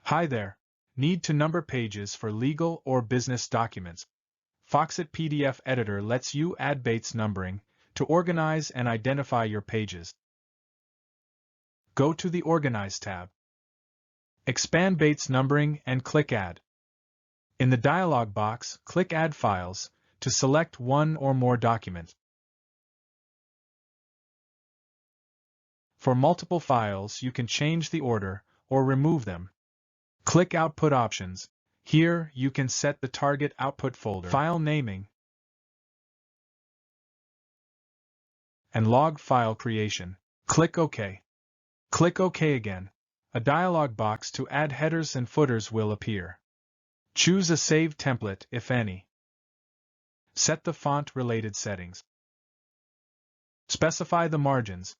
Hi there. Need to number pages for legal or business documents? Foxit PDF Editor lets you add Bates numbering to organize and identify your pages. Go to the Organize tab. Expand Bates numbering and click Add. In the dialog box, click Add Files to select one or more documents. For multiple files, you can change the order or remove them. Click Output Options. Here, you can set the target output folder, file naming, and log file creation. Click OK. Click OK again. A dialog box to add headers and footers will appear. Choose a saved template, if any. Set the font-related settings. Specify the margins.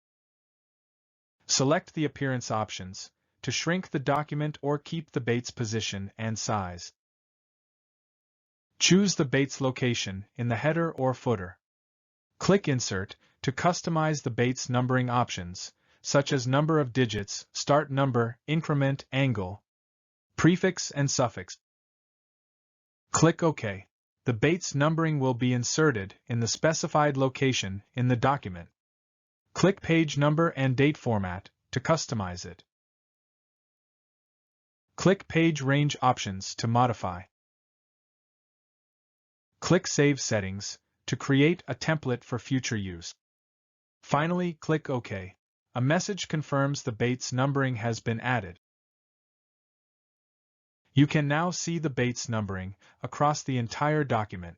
Select the appearance options to shrink the document or keep the Bates position and size. Choose the Bates location in the header or footer. Click Insert to customize the Bates numbering options, such as number of digits, start number, increment, angle, prefix, and suffix. Click OK. The Bates numbering will be inserted in the specified location in the document. Click Page Number and Date Format to customize it. Click Page Range Options to modify. Click Save Settings to create a template for future use. Finally, click OK. A message confirms the Bates numbering has been added. You can now see the Bates numbering across the entire document.